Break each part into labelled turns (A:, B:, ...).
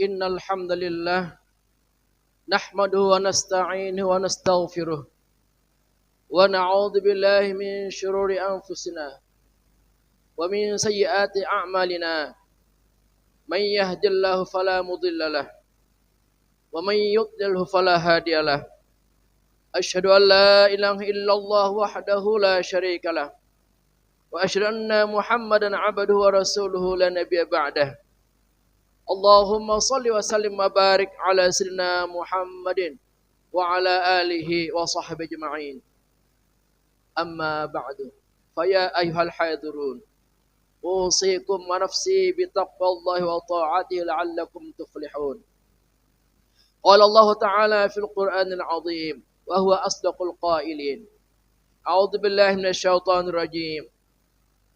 A: Innal hamdalillah nahmaduhu wa nasta'inuhu wa nastaghfiruh wa na'udzu billahi min shururi anfusina wa min sayyiati a'malina. Man yahdihillahu fala mudhillalah wa man yudlilhu fala hadiyalah. Asyhadu an la ilaha illallah wahdahu la syarikalah wa asyhadu anna Muhammadan 'abduhu wa rasuluhu la nabiyya ba'dah. Allahumma salli wa sallim wa barik ala sayyidina Muhammadin wa ala alihi wa sahbihi ajma'in. Amma ba'du. Faya ayyuhal hadirun, usikum wa nafsi bi taqwallahi wa ta'atihi la'allakum tuflihun. Qala Allah Ta'ala fil Qur'anil 'azim wa huwa asdaqul qailin. A'udzu billahi minasy syaithanir rajim.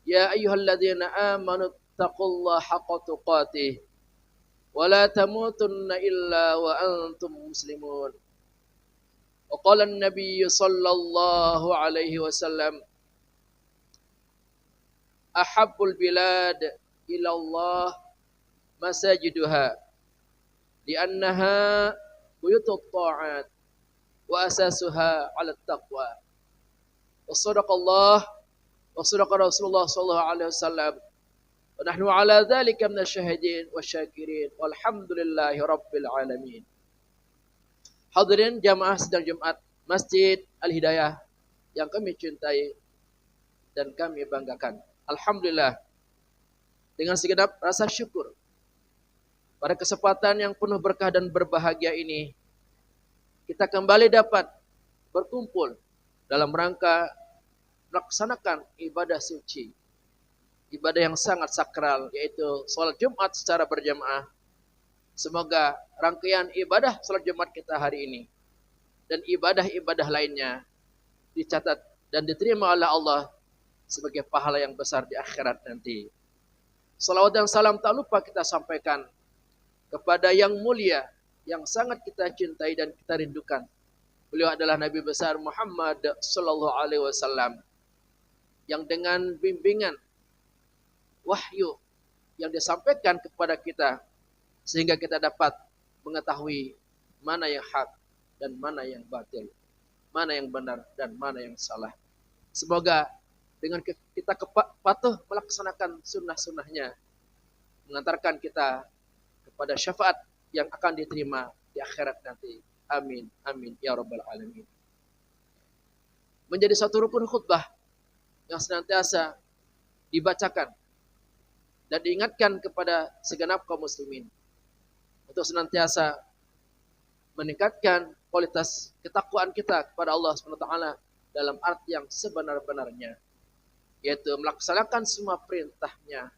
A: Ya ayyuhalladzina amanu taqullaha haqqa tuqatih wa la tamutunna illa wa antum muslimun. Wa qala an-nabiy sallallahu alaihi wasallam, ahabbul bilad ila Allah masajiduha li'annaha buyutut ta'at wa asasuha 'ala taqwa. Wa sadaqallah wa sadaqa Rasulullah sallallahu alaihi wasallam. Wa nahnu ala dzalika minasyahidin wasyakirin walhamdulillahi rabbil alamin. Hadirin jamaah sidang Jumat Masjid Al-Hidayah yang kami cintai dan kami banggakan. Alhamdulillah, dengan segenap rasa syukur pada kesempatan yang penuh berkah dan berbahagia ini, kita kembali dapat berkumpul dalam rangka melaksanakan ibadah suci, ibadah yang sangat sakral, yaitu sholat Jumat secara berjamaah. Semoga rangkaian ibadah sholat Jumat kita hari ini dan ibadah-ibadah lainnya dicatat dan diterima oleh Allah sebagai pahala yang besar di akhirat nanti. Salawat dan salam tak lupa kita sampaikan kepada yang mulia, yang sangat kita cintai dan kita rindukan. Beliau adalah Nabi besar Muhammad sallallahu alaihi wasallam, yang dengan bimbingan wahyu yang disampaikan kepada kita sehingga kita dapat mengetahui mana yang hak dan mana yang batil, mana yang benar dan mana yang salah. Semoga dengan kita patuh melaksanakan sunnah-sunnahnya mengantarkan kita kepada syafaat yang akan diterima di akhirat nanti. Amin, amin, ya rabbal alamin. Menjadi satu rukun khutbah yang senantiasa dibacakan dan diingatkan kepada segenap kaum muslimin untuk senantiasa meningkatkan kualitas ketakwaan kita kepada Allah SWT dalam arti yang sebenar-benarnya, yaitu melaksanakan semua perintahnya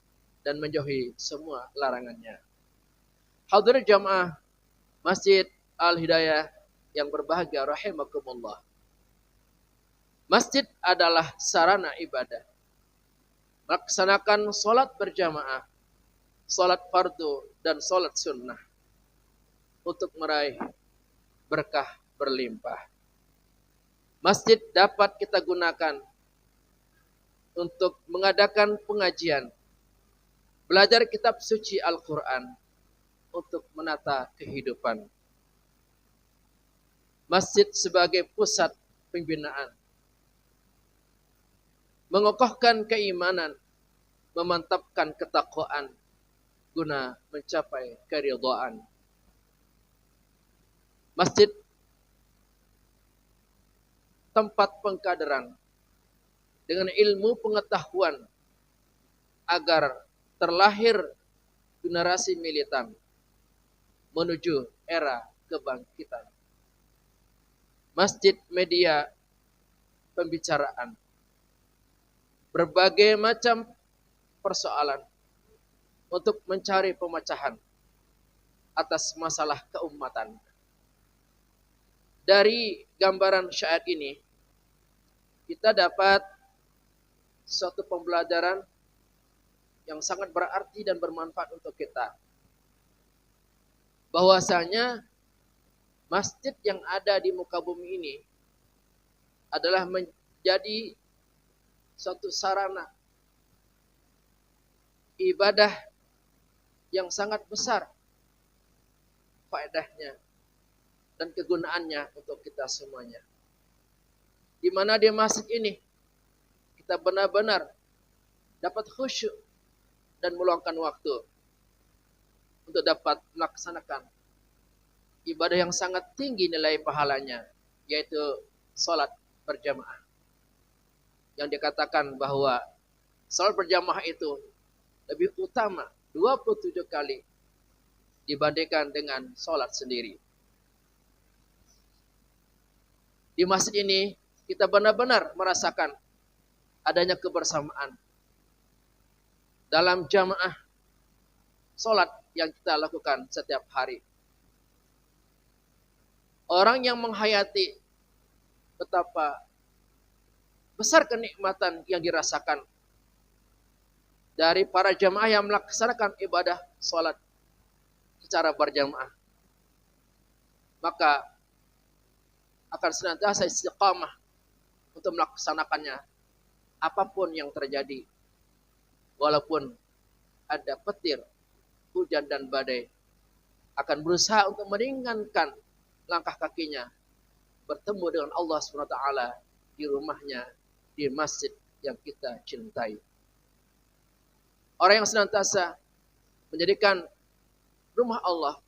A: dan menjauhi semua larangannya. Hadirin jamaah Masjid Al-Hidayah yang berbahagia rahimakumullah. Masjid adalah sarana ibadah. Melaksanakan sholat berjamaah, sholat fardu dan sholat sunnah untuk meraih berkah berlimpah. Masjid dapat kita gunakan untuk mengadakan pengajian, belajar kitab suci Al-Quran, untuk menata kehidupan. Masjid sebagai pusat pembinaan, mengokohkan keimanan, memantapkan ketakwaan guna mencapai keridhaan. Masjid tempat pengkaderan dengan ilmu pengetahuan agar terlahir generasi militan menuju era kebangkitan. Masjid media pembicaraan berbagai macam persoalan untuk mencari pemecahan atas masalah keumatan. Dari gambaran syair ini, kita dapat suatu pembelajaran yang sangat berarti dan bermanfaat untuk kita. Bahwasanya masjid yang ada di muka bumi ini adalah menjadi suatu sarana ibadah yang sangat besar faedahnya dan kegunaannya untuk kita semuanya. Di mana di masjid ini kita benar-benar dapat khusyuk dan meluangkan waktu untuk dapat melaksanakan ibadah yang sangat tinggi nilai pahalanya, yaitu salat berjamaah. Yang dikatakan bahwa salat berjamaah itu lebih utama 27 kali dibandingkan dengan salat sendiri. Di masjid ini kita benar-benar merasakan adanya kebersamaan dalam jamaah salat yang kita lakukan setiap hari. Orang yang menghayati betapa besar kenikmatan yang dirasakan dari para jamaah yang melaksanakan ibadah salat secara berjamaah, maka akan senantiasa istiqamah untuk melaksanakannya apapun yang terjadi. Walaupun ada petir, hujan dan badai, akan berusaha untuk meringankan langkah kakinya bertemu dengan Allah SWT di rumahnya, di masjid yang kita cintai. Orang yang senantiasa menjadikan rumah Allah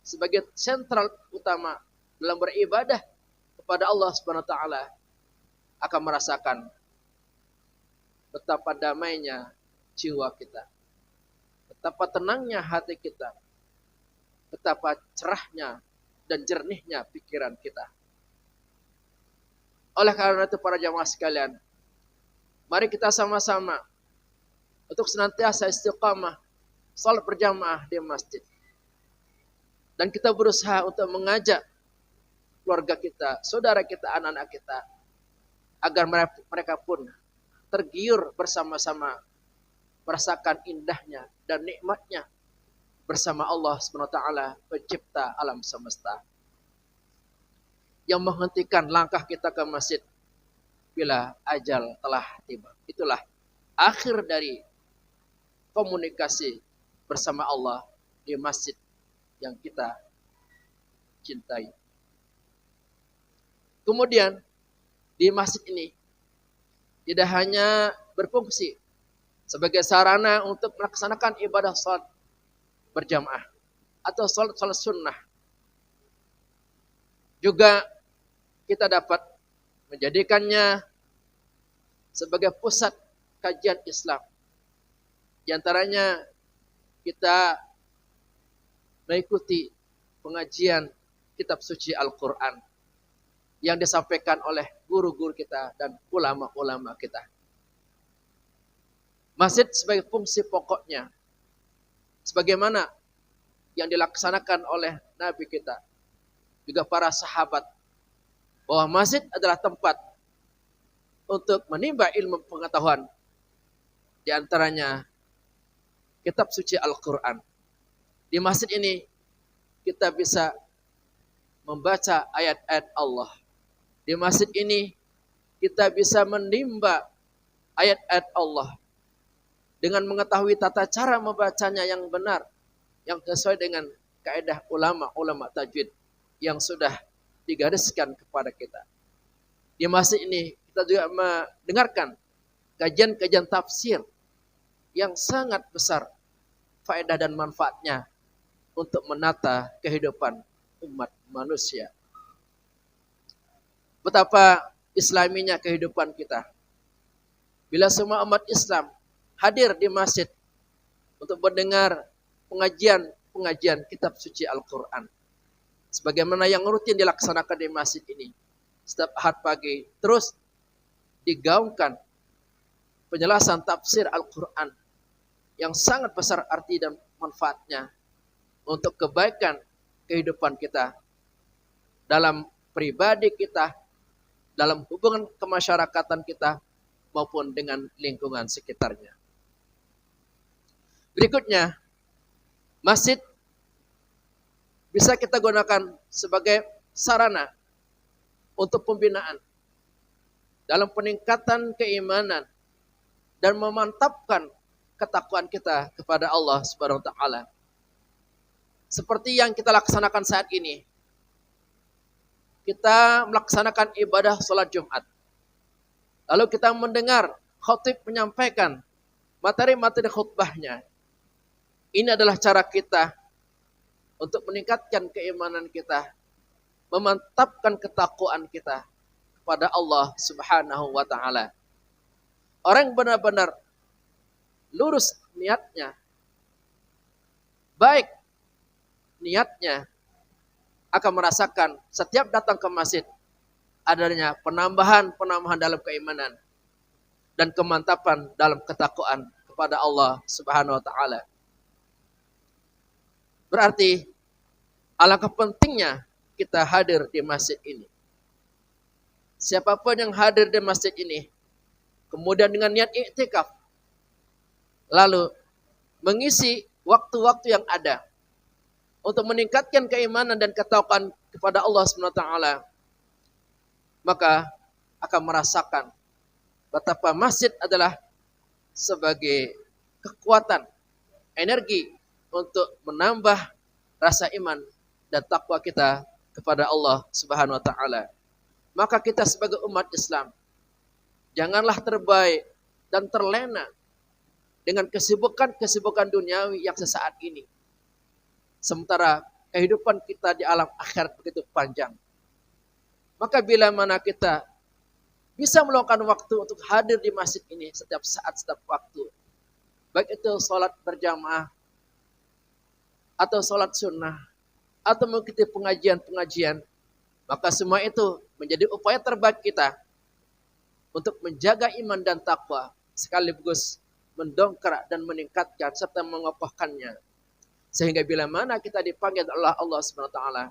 A: sebagai sentral utama dalam beribadah kepada Allah SWT akan merasakan betapa damainya jiwa kita, betapa tenangnya hati kita, betapa cerahnya dan jernihnya pikiran kita. Oleh karena itu para jamaah sekalian, mari kita sama-sama untuk senantiasa istiqamah salat berjamaah di masjid. Dan kita berusaha untuk mengajak keluarga kita, saudara kita, anak-anak kita, agar mereka pun tergiur bersama-sama merasakan indahnya dan nikmatnya bersama Allah SWT, pencipta alam semesta, yang menghentikan langkah kita ke masjid bila ajal telah tiba. Itulah akhir dari komunikasi bersama Allah di masjid yang kita cintai. Kemudian di masjid ini tidak hanya berfungsi sebagai sarana untuk melaksanakan ibadah salat berjamaah atau salat sunnah, juga kita dapat menjadikannya sebagai pusat kajian Islam. Di antaranya kita mengikuti pengajian kitab suci Al-Quran yang disampaikan oleh guru-guru kita dan ulama-ulama kita. Masjid sebagai fungsi pokoknya, sebagaimana yang dilaksanakan oleh Nabi kita, juga para sahabat, bahwa masjid adalah tempat untuk menimba ilmu pengetahuan. Di antaranya kitab suci Al-Quran. Di masjid ini kita bisa membaca ayat-ayat Allah. Di masjid ini kita bisa menimba ayat-ayat Allah dengan mengetahui tata cara membacanya yang benar, yang sesuai dengan kaidah ulama-ulama tajwid yang sudah digariskan kepada kita. Di masjid ini kita juga mendengarkan kajian-kajian tafsir yang sangat besar faedah dan manfaatnya untuk menata kehidupan umat manusia. Betapa islaminya kehidupan kita bila semua umat Islam hadir di masjid untuk mendengar pengajian kitab suci Al-Quran, sebagaimana yang rutin dilaksanakan di masjid ini setiap Ahad pagi. Terus digaungkan penjelasan tafsir Al-Quran yang sangat besar arti dan manfaatnya untuk kebaikan kehidupan kita, dalam pribadi kita, dalam hubungan kemasyarakatan kita, maupun dengan lingkungan sekitarnya. Berikutnya, masjid bisa kita gunakan sebagai sarana untuk pembinaan dalam peningkatan keimanan dan memantapkan ketakwaan kita kepada Allah Subhanahu wa taala. seperti yang kita laksanakan saat ini. Kita melaksanakan ibadah sholat Jumat. Lalu kita mendengar khatib menyampaikan materi-materi khutbahnya. Ini adalah cara kita untuk meningkatkan keimanan kita, memantapkan ketakwaan kita kepada Allah Subhanahu wa taala. Orang yang benar-benar lurus niatnya, baik niatnya, akan merasakan setiap datang ke masjid adanya penambahan dalam keimanan dan kemantapan dalam ketakwaan kepada Allah Subhanahu wa taala. Berarti alangkah pentingnya kita hadir di masjid ini. Siapapun yang hadir di masjid ini, kemudian dengan niat iktikaf, lalu mengisi waktu-waktu yang ada untuk meningkatkan keimanan dan ketakwaan kepada Allah Subhanahu wa taala, maka akan merasakan betapa masjid adalah sebagai kekuatan, energi untuk menambah rasa iman dan takwa kita kepada Allah Subhanahu wa taala. Maka kita sebagai umat Islam janganlah terbaik dan terlena dengan kesibukan-kesibukan duniawi yang sesaat ini. Sementara kehidupan kita di alam akhirat begitu panjang. Maka bila mana kita bisa meluangkan waktu untuk hadir di masjid ini setiap saat, setiap waktu, baik itu sholat berjamaah, atau sholat sunnah, atau mengikuti pengajian-pengajian, maka semua itu menjadi upaya terbaik kita untuk menjaga iman dan takwa, sekaligus mendongkrak dan meningkatkan serta mengokohkannya. Sehingga bila mana kita dipanggil oleh Allah Subhanahu wa taala,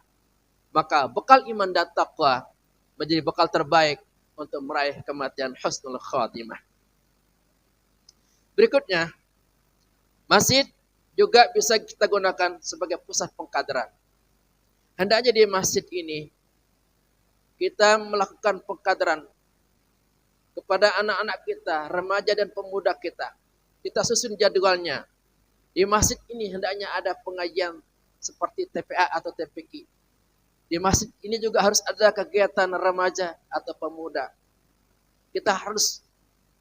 A: maka bekal iman dan takwa menjadi bekal terbaik untuk meraih kematian husnul khatimah. Berikutnya, masjid juga bisa kita gunakan sebagai pusat pengkaderan. Hendaknya di masjid ini kita melakukan pengkaderan kepada anak-anak kita, remaja dan pemuda kita. Kita susun jadwalnya. Di masjid ini hendaknya ada pengajian seperti TPA atau TPQ. Di masjid ini juga harus ada kegiatan remaja atau pemuda. Kita harus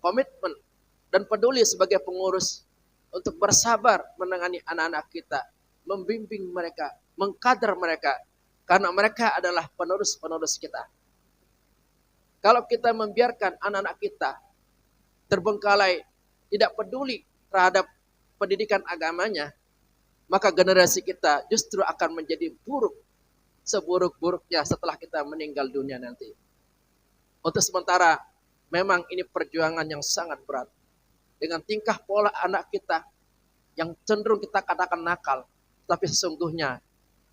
A: komitmen dan peduli sebagai pengurus untuk bersabar menangani anak-anak kita, membimbing mereka, mengkader mereka, karena mereka adalah penerus-penerus kita. Kalau kita membiarkan anak-anak kita terbengkalai, tidak peduli terhadap pendidikan agamanya, maka generasi kita justru akan menjadi buruk, seburuk-buruknya setelah kita meninggal dunia nanti. Untuk sementara, memang ini perjuangan yang sangat berat. Dengan tingkah pola anak kita yang cenderung kita katakan nakal, tapi sesungguhnya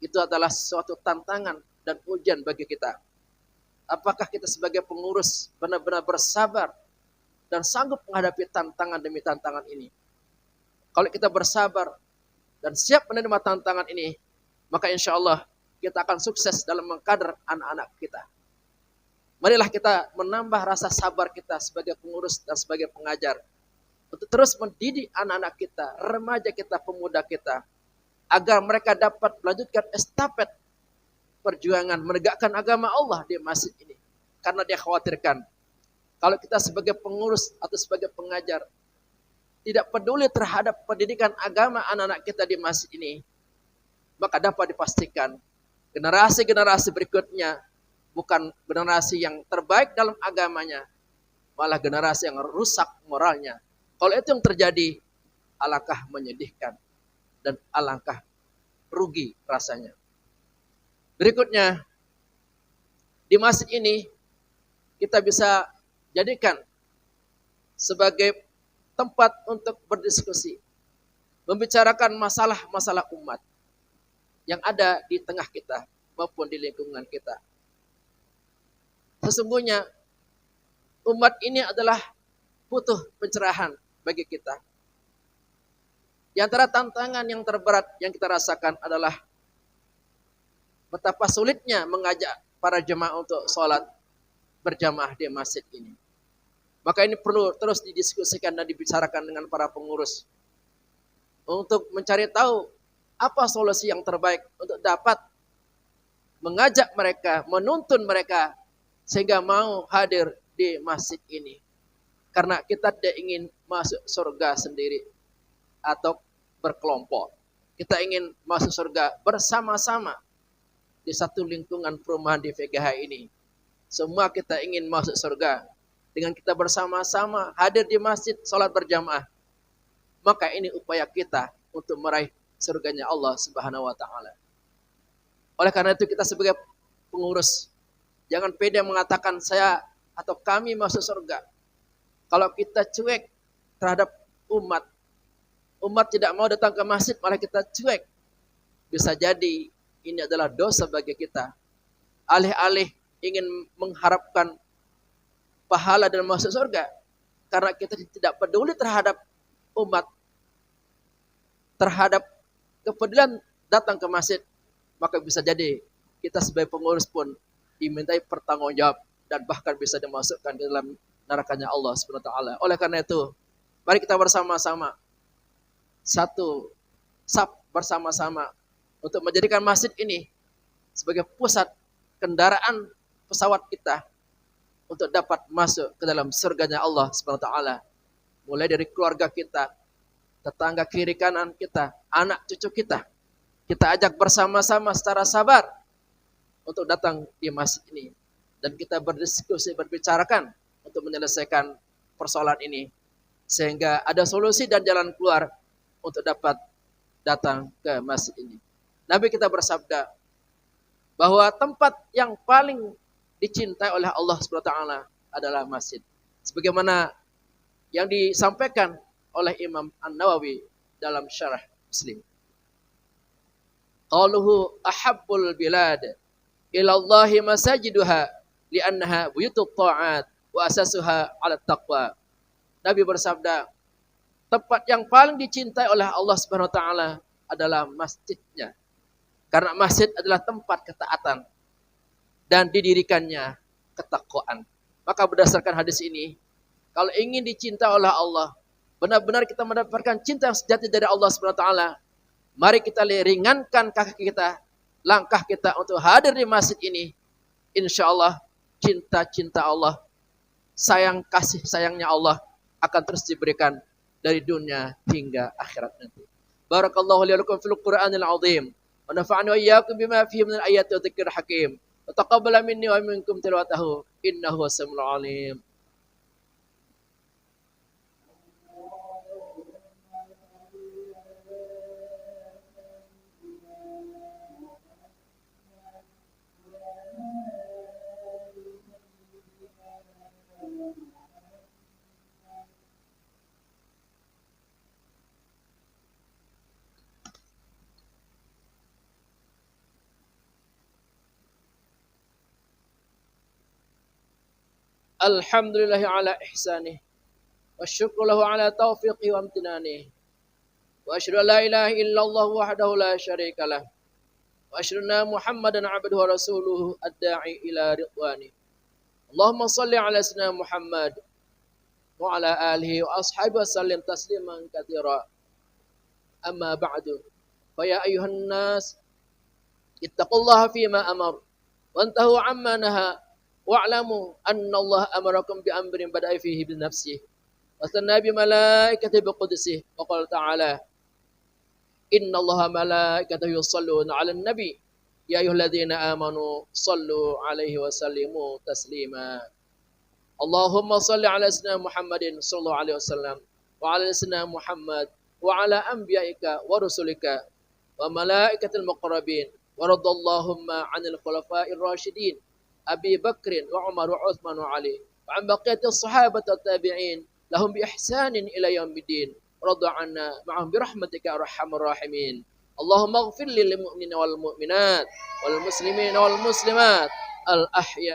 A: itu adalah suatu tantangan dan ujian bagi kita. Apakah kita sebagai pengurus benar-benar bersabar dan sanggup menghadapi tantangan demi tantangan ini? Kalau kita bersabar dan siap menerima tantangan ini, maka insya Allah kita akan sukses dalam mengkader anak-anak kita. Marilah kita menambah rasa sabar kita sebagai pengurus dan sebagai pengajar, untuk terus mendidik anak-anak kita, remaja kita, pemuda kita, agar mereka dapat melanjutkan estafet perjuangan menegakkan agama Allah di masjid ini. Karena dia khawatirkan, kalau kita sebagai pengurus atau sebagai pengajar tidak peduli terhadap pendidikan agama anak-anak kita di masjid ini, maka dapat dipastikan generasi-generasi berikutnya bukan generasi yang terbaik dalam agamanya, malah generasi yang rusak moralnya. Kalau itu yang terjadi, alangkah menyedihkan dan alangkah rugi rasanya. Berikutnya, di masjid ini kita bisa jadikan sebagai tempat untuk berdiskusi, membicarakan masalah-masalah umat yang ada di tengah kita maupun di lingkungan kita. Sesungguhnya umat ini adalah butuh pencerahan bagi kita. Di antara tantangan yang terberat yang kita rasakan adalah betapa sulitnya mengajak para jemaah untuk sholat berjamaah di masjid ini. Maka ini perlu terus didiskusikan dan dibicarakan dengan para pengurus untuk mencari tahu apa solusi yang terbaik untuk dapat mengajak mereka, menuntun mereka sehingga mau hadir di masjid ini. Karena kita tidak ingin masuk surga sendiri atau berkelompok. Kita ingin masuk surga bersama-sama di satu lingkungan perumahan di VGH ini. Semua kita ingin masuk surga. Dengan kita bersama-sama hadir di masjid, sholat berjamaah. Maka ini upaya kita untuk meraih surganya Allah Subhanahu wa Ta'ala. Oleh karena itu kita sebagai pengurus, jangan pede mengatakan saya atau kami masuk surga. Kalau kita cuek terhadap umat, umat tidak mau datang ke masjid, malah kita cuek. Bisa jadi ini adalah dosa bagi kita. Alih-alih ingin mengharapkan pahala dan masuk surga, karena kita tidak peduli terhadap umat, terhadap kepedulian datang ke masjid, maka bisa jadi kita sebagai pengurus pun dimintai pertanggungjawab dan bahkan bisa dimasukkan ke dalam nerakanya Allah Subhanahu wa Ta'ala. Oleh karena itu, mari kita bersama-sama satu saf bersama-sama untuk menjadikan masjid ini sebagai pusat kendaraan pesawat kita untuk dapat masuk ke dalam surganya Allah Subhanahu wa Ta'ala. Mulai dari keluarga kita, tetangga kiri kanan kita, anak cucu kita. Kita ajak bersama-sama secara sabar untuk datang di masjid ini. Dan kita berdiskusi, berbicarakan untuk menyelesaikan persoalan ini. Sehingga ada solusi dan jalan keluar untuk dapat datang ke masjid ini. Nabi kita bersabda bahwa tempat yang paling dicintai oleh Allah SWT adalah masjid. Sebagaimana yang disampaikan oleh Imam An-Nawawi dalam syarah Muslim. Qaluhu ahabbul bilad ilallahi masajiduha li'annaha buyutut ta'at wa asasuha 'ala taqwa. Nabi bersabda, tempat yang paling dicintai oleh Allah Subhanahu wa taala adalah masjidnya. Karena masjid adalah tempat ketaatan dan didirikannya ketakwaan. Maka berdasarkan hadis ini, kalau ingin dicintai oleh Allah, benar-benar kita mendapatkan cinta yang sejati dari Allah Subhanahu wa taala, mari kita ringankan kaki kita, langkah kita untuk hadir di masjid ini. Insya Allah, cinta-cinta Allah, sayang kasih sayangnya Allah akan terus diberikan dari dunia hingga akhirat nanti. Barakallahu li wa lakum fil Qur'anil azim. Wa nafa'ani wa iyyakum bima fihi minal ayati wa dzikril hakim. Wa taqabbala minni wa minkum tilawatahu innahu was-sami'ul 'alim. Alhamdulillahi ala ihsanih wa syukru lahu ala taufiqi wa amtinanih wa asyhadu an la ilaha illallah wahdahu la syarika lah wa asyhadu anna Muhammadan abduhu wa rasuluhu ad-da'i ila ridwani. Allahumma shalli ala sayyidina Muhammad wa ala alihi wa ashabihi wa sallim tasliman katsira. Amma ba'du. Fa ya ayyuhan nas ittaqullaha fima amar wa antahu amma naha wa'lamu anna Allah amarakum bi amrin bada'a fihi bi nafsihi wa sanna bi malaikatihi bi qudsihi wa qala ta'ala inna Allaha malaikatahu yusalluna 'alan nabi ya ayyuhalladzina amanu sallu 'alaihi wa sallimu taslima. Allahumma salli 'ala sayyidina Muhammadin sallallahu alaihi wasallam wa 'ala sayyidina Muhammad wa 'ala anbiya'ika wa rusulika wa malaikatil muqarrabin wa radallahumma 'anil khulafa'ir rasyidin Abi Bakrin wa Umar wa Uthman wa Ali wa an baqiyatis sahabati wat tabi'in lahum bi ihsanin ila yaumiddin radha 'anna ma'ahum bi rahmatika arhamar rahimin. Allahumma ighfir lil mu'minina wal mu'minat wal muslimina wal muslimat al ahya